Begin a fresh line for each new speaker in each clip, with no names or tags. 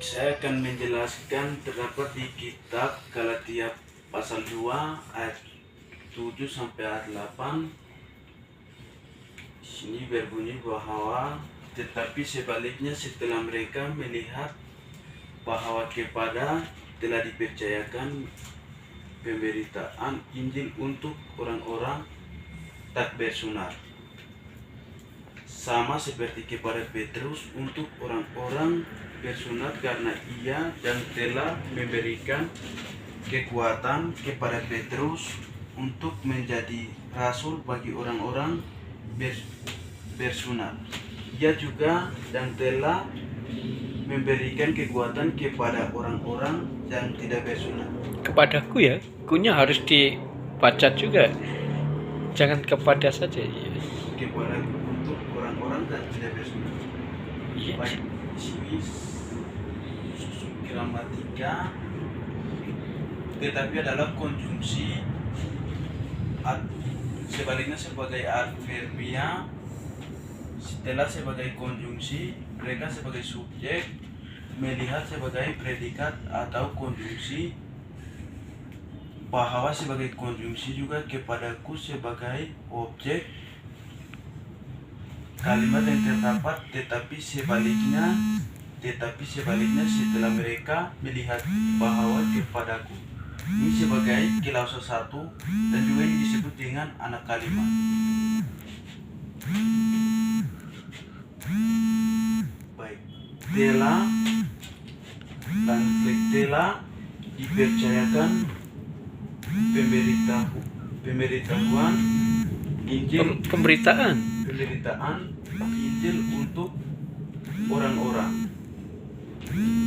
Saya akan menjelaskan terdapat di kitab Galatia pasal 2 ayat 7 sampai ayat 8. Di sini berbunyi bahwa tetapi sebaliknya setelah mereka melihat bahwa kepada telah dipercayakan pemberitaan Injil untuk orang-orang tak bersunat, sama seperti kepada Petrus untuk orang-orang bersunat, karena ia yang telah memberikan kekuatan kepada Petrus untuk menjadi rasul bagi orang-orang bersunat. Ia juga yang telah memberikan kekuatan kepada orang-orang yang tidak bersunat.
Kepadaku ya, kunya harus dibaca juga. Jangan kepada saja.
Kepada untuk orang-orang yang tidak bersunat.
Iya.
Baik, di sini susun gramatika, tetapi adalah konjungsi sebaliknya sebagai adverbia, setelah sebagai konjungsi, mereka sebagai subjek, melihat sebagai predikat atau konjungsi, bahwa sebagai konjungsi juga, kepadaku sebagai objek, kalimat yang terdapat tetapi sebaliknya setelah mereka melihat bahwa kepadaku, ini sebagai klausa 1 dan juga ini disebut dengan anak kalimat. Baik, telah dipercayakan pemberitaan Injil,
Pemberitaan
Injil untuk orang-orang.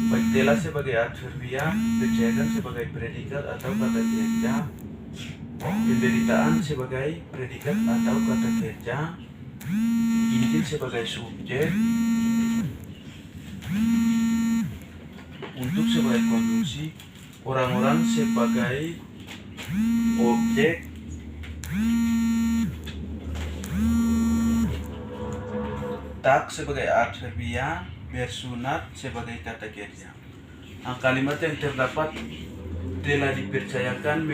Baik, telah sebagai adverbia, percayakan sebagai predikat atau kata kerja, pemberitaan sebagai predikat atau kata kerja, Injil sebagai subjek, untuk sebagai konjungsi, orang-orang sebagai objek, tak sebagai adverbia, bersunat sebagai kata kerja. Nah, kalimat yang terdapat telah dipercayakan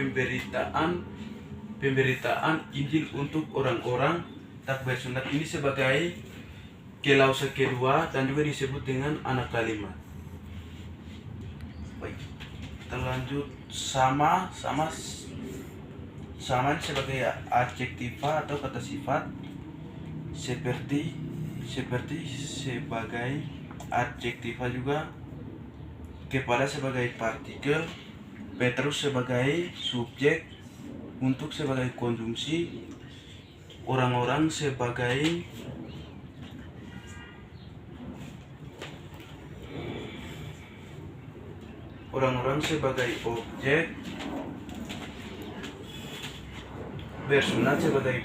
pemberitaan Injil untuk orang-orang tak bersunat, ini sebagai klausa kedua dan juga disebut dengan anak kalimat. Baik, kita lanjut. Sama sebagai adjektiva atau kata sifat, seperti sebagai adjektiva juga, kepada sebagai partikel, Petrus sebagai subjek, untuk sebagai konjungsi, orang-orang sebagai objek, bersunat sebagai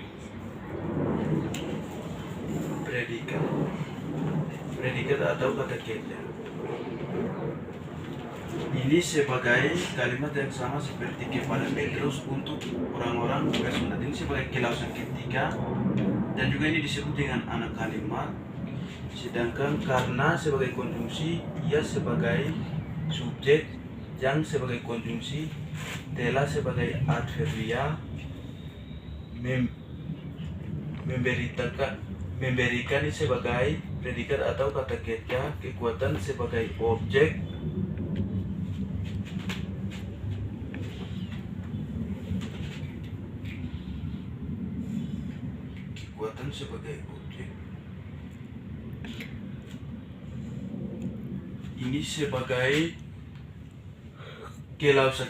predikat atau kata kerja. Ini sebagai kalimat yang sama seperti kepada Petrus untuk orang-orang bersunat, ini sebagai klausa ketiga dan juga ini disebut dengan anak kalimat. Sedangkan karena sebagai konjungsi, ia sebagai subjek, yang sebagai konjungsi, telah sebagai adverbia, memberikan ini sebagai predikat atau kata kerja, kekuatan sebagai objek, ini sebagai klausa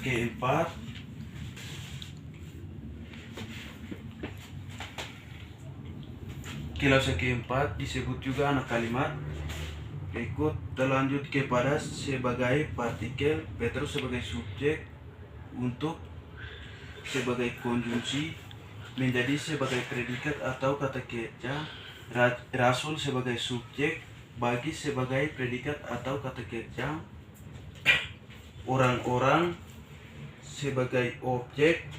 keempat, disebut juga anak kalimat. Berikut terlanjut kepada sebagai partikel, Petrus sebagai subjek, untuk sebagai konjungsi, menjadi sebagai predikat atau kata kerja, rasul sebagai subjek, bagi sebagai predikat atau kata kerja, orang-orang sebagai objek,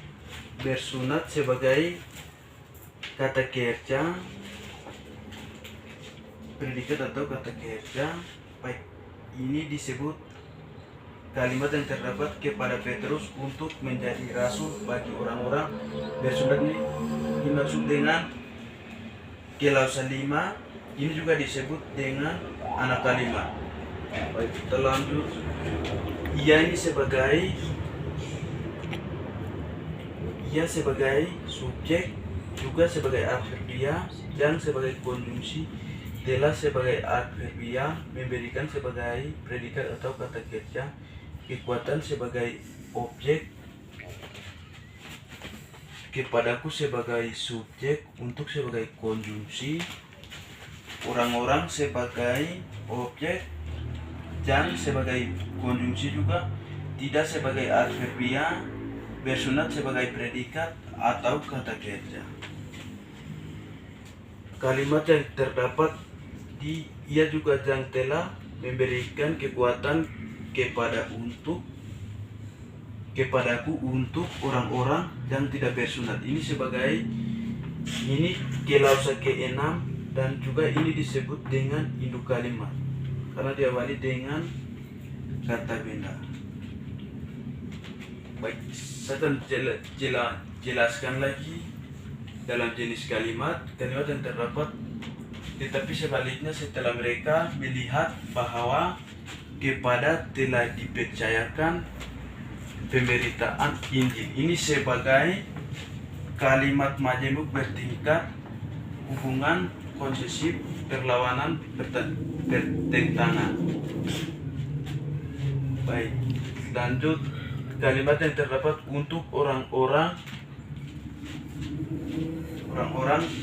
bersunat sebagai kata kerja, predikat atau kata kerja. Baik, ini disebut kalimat yang terdapat kepada Petrus untuk menjadi rasul bagi orang-orang bersunat. Ini dimaksud dengan Kilausan 5. Ini juga disebut dengan anak kalimat. Baik, kita lanjut. Ia sebagai subjek, juga sebagai adverbia dan sebagai konjungsi, telah sebagai adverbia memberikan sebagai predikat atau kata kerja, kekuatan sebagai objek, kepadaku sebagai subjek, untuk sebagai konjungsi, orang-orang sebagai objek, dan sebagai konjungsi juga, tidak sebagai adverbia, bersunat sebagai predikat atau kata kerja. Kalimat yang terdapat di ia juga yang telah memberikan kekuatan kepadaku untuk orang-orang yang tidak bersunat. Ini Kilausa ke-6, dan juga ini disebut dengan induk kalimat karena diawali dengan kata benda. Baik, saya akan jelaskan lagi dalam jenis kalimat yang terdapat. Tetapi sebaliknya, setelah mereka melihat bahwa kepada telah dipercayakan pemberitaan Injil, ini sebagai kalimat majemuk bertingkat, hubungan konsesif, perlawanan, pertentangan. Baik, lanjut. Kalimat yang terdapat untuk orang-orang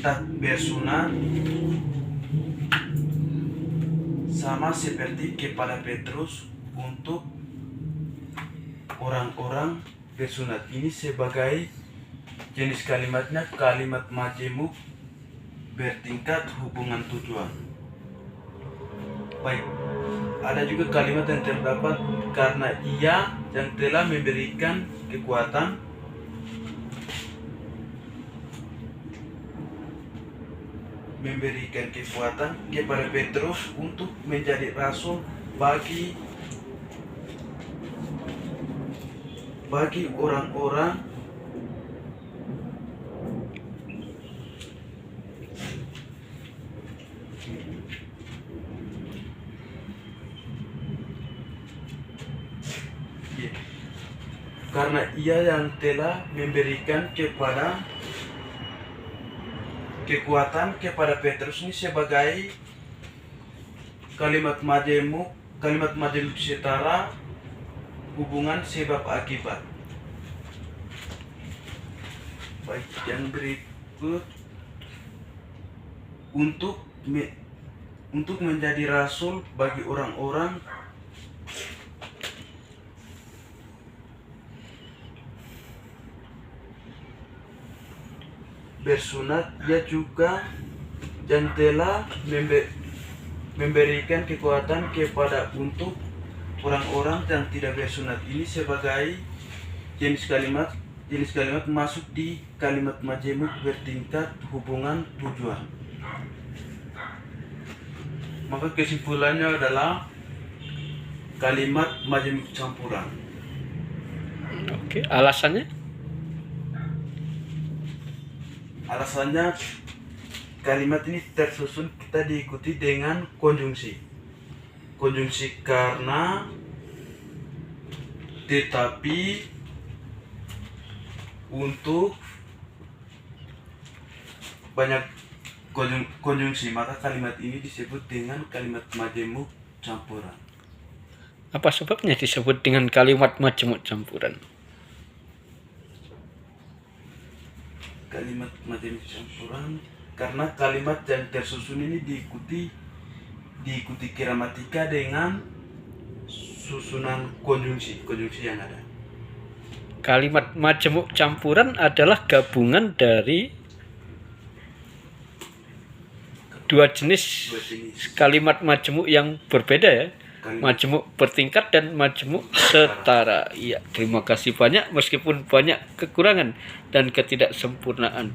tak bersunat sama seperti kepada Petrus untuk orang-orang bersunat. Ini sebagai jenis kalimatnya kalimat majemuk bertingkat, hubungan tujuan. Baik, ada juga kalimat yang terdapat karena ia yang telah memberikan kekuatan kepada Petrus untuk menjadi rasul bagi orang-orang karena ia yang telah memberikan kekuatan kepada Petrus. Ini sebagai kalimat majemuk setara, hubungan sebab akibat. Baik, yang berikut untuk menjadi rasul bagi orang-orang bersunat. Ia juga yang telah memberikan kekuatan kepada untuk orang-orang yang tidak bersunat. Ini sebagai jenis kalimat masuk di kalimat majemuk bertingkat, hubungan tujuan. Maka kesimpulannya adalah kalimat majemuk campuran.
Oke, alasannya?
Alasannya, kalimat ini tersusun, kita diikuti dengan konjungsi. Konjungsi karena, tetapi, untuk, banyak konjungsi, maka kalimat ini disebut dengan kalimat majemuk campuran.
Apa sebabnya disebut dengan kalimat majemuk campuran?
Kalimat majemuk campuran karena kalimat yang tersusun ini diikuti gramatika dengan susunan konjungsi yang ada.
Kalimat majemuk campuran adalah gabungan dari dua jenis kalimat majemuk yang berbeda ya. Majemuk bertingkat dan majemuk setara. Iya, terima kasih banyak meskipun banyak kekurangan dan ketidaksempurnaan.